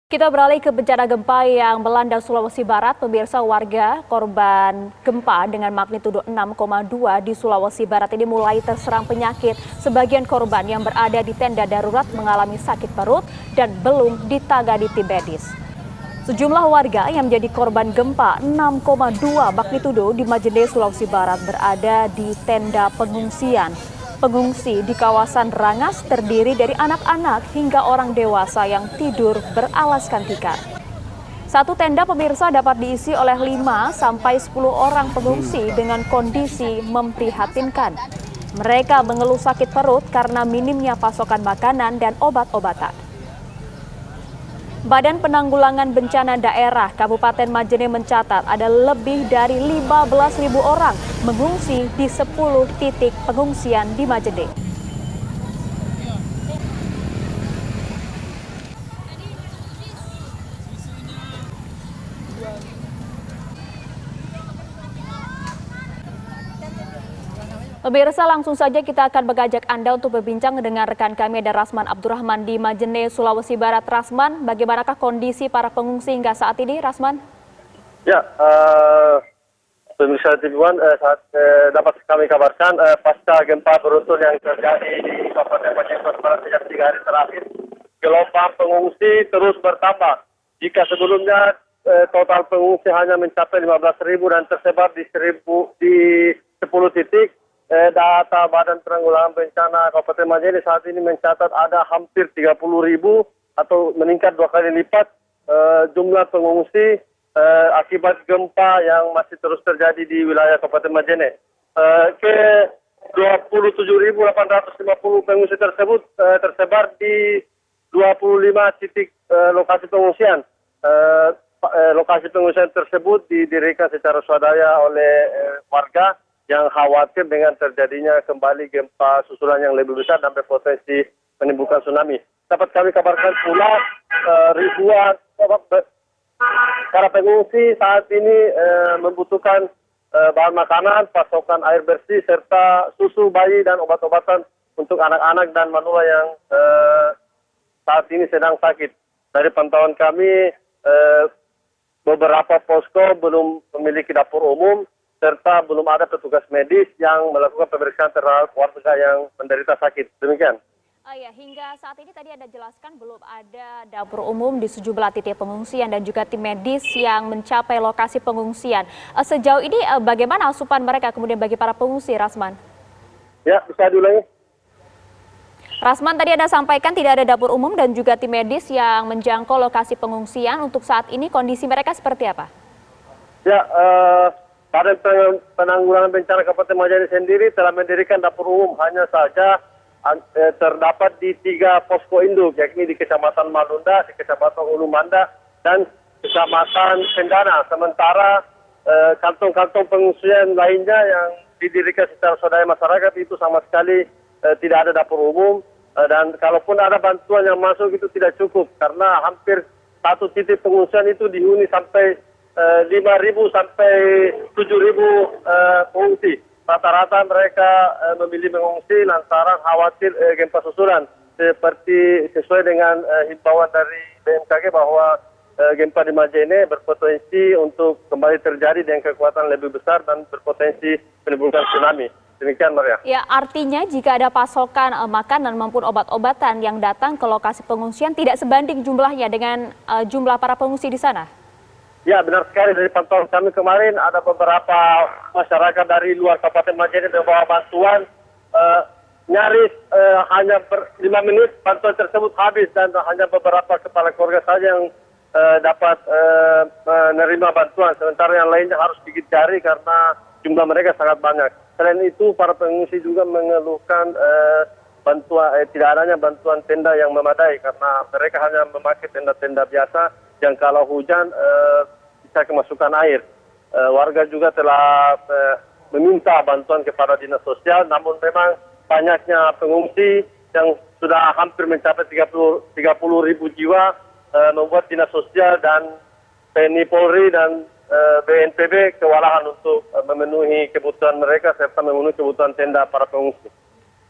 Kita beralih ke bencana gempa yang melanda Sulawesi Barat. Pemirsa, warga korban gempa dengan magnitudo 6,2 di Sulawesi Barat ini mulai terserang penyakit. Sebagian korban yang berada di tenda darurat mengalami sakit perut dan belum ditangani tim medis. Sejumlah warga yang menjadi korban gempa 6,2 magnitudo di Majene, Sulawesi Barat berada di tenda pengungsian. Pengungsi di kawasan Rangas terdiri dari anak-anak hingga orang dewasa yang tidur beralaskan tikar. Satu tenda, pemirsa, dapat diisi oleh 5 sampai 10 orang pengungsi dengan kondisi memprihatinkan. Mereka mengeluh sakit perut karena minimnya pasokan makanan dan obat-obatan. Badan Penanggulangan Bencana Daerah Kabupaten Majene mencatat ada lebih dari 15.000 orang mengungsi di 10 titik pengungsian di Majene. Pemirsa, langsung saja kita akan mengajak Anda untuk berbincang dengan rekan kami, ada Rasman Abdurrahman di Majene, Sulawesi Barat. Rasman, bagaimanakah kondisi para pengungsi hingga saat ini, Rasman? Ya, pemirsa TV1, dapat kami kabarkan pasca gempa beruntun yang terjadi di Kabupaten Majene Barat sejak 3 hari terakhir, gelombang pengungsi terus bertambah. Jika sebelumnya total pengungsi hanya mencapai 15.000 dan tersebar di 10 titik, data Badan Penanggulangan Bencana Kabupaten Majene saat ini mencatat ada hampir 30.000 atau meningkat 2 kali lipat jumlah pengungsi akibat gempa yang masih terus terjadi di wilayah Kabupaten Majene. Ke 27.850 pengungsi tersebut tersebar di 25 titik lokasi pengungsian. Lokasi pengungsian tersebut didirikan secara swadaya oleh warga yang khawatir dengan terjadinya kembali gempa susulan yang lebih besar dan berpotensi menimbulkan tsunami. Dapat kami kabarkan pula ribuan para pengungsi saat ini membutuhkan bahan makanan, pasokan air bersih, serta susu bayi dan obat-obatan untuk anak-anak dan manula yang saat ini sedang sakit. Dari pantauan kami, beberapa posko belum memiliki dapur umum, serta belum ada petugas medis yang melakukan pemeriksaan terhadap warga yang menderita sakit. Demikian. Ya, hingga saat ini tadi Anda jelaskan belum ada dapur umum di sejumlah titik pengungsian dan juga tim medis yang mencapai lokasi pengungsian. Sejauh ini bagaimana asupan mereka kemudian bagi para pengungsi, Rasman? Ya, bisa diulangi. Rasman, tadi Anda sampaikan tidak ada dapur umum dan juga tim medis yang menjangkau lokasi pengungsian. Untuk saat ini kondisi mereka seperti apa? Ya, Badan Penanggulangan Bencana Kabupaten Majene sendiri telah mendirikan dapur umum, hanya saja terdapat di 3 posko induk, yakni di Kecamatan Malunda, di Kecamatan Ulu Manda, dan Kecamatan Sendana. Sementara kantong-kantong pengungsian lainnya yang didirikan secara swadaya masyarakat itu sama sekali tidak ada dapur umum, dan kalaupun ada bantuan yang masuk itu tidak cukup karena hampir satu titik pengungsian itu dihuni sampai 5.000 sampai 7.000 pengungsi. Rata-rata mereka memilih mengungsi lantaran khawatir gempa susulan. Sesuai dengan himbauan dari BMKG bahwa gempa di Majene berpotensi untuk kembali terjadi dengan kekuatan lebih besar dan berpotensi menimbulkan tsunami. Demikian, Maria. Ya, artinya jika ada pasokan makanan maupun obat-obatan yang datang ke lokasi pengungsian tidak sebanding jumlahnya dengan jumlah para pengungsi di sana? Ya, benar sekali. Dari pantauan kami kemarin ada beberapa masyarakat dari luar Kabupaten Majene membawa bantuan. Nyaris hanya 5 menit bantuan tersebut habis dan hanya beberapa kepala keluarga saja yang dapat menerima bantuan. Sementara yang lainnya harus gigit jari karena jumlah mereka sangat banyak. Selain itu, para pengungsi juga mengeluhkan tidak adanya bantuan tenda yang memadai karena mereka hanya memakai tenda-tenda biasa yang kalau hujan bisa kemasukan air. Warga juga telah meminta bantuan kepada dinas sosial, namun memang banyaknya pengungsi yang sudah hampir mencapai 30.000 jiwa membuat dinas sosial dan TNI Polri dan BNPB kewalahan untuk memenuhi kebutuhan mereka serta memenuhi kebutuhan tenda para pengungsi.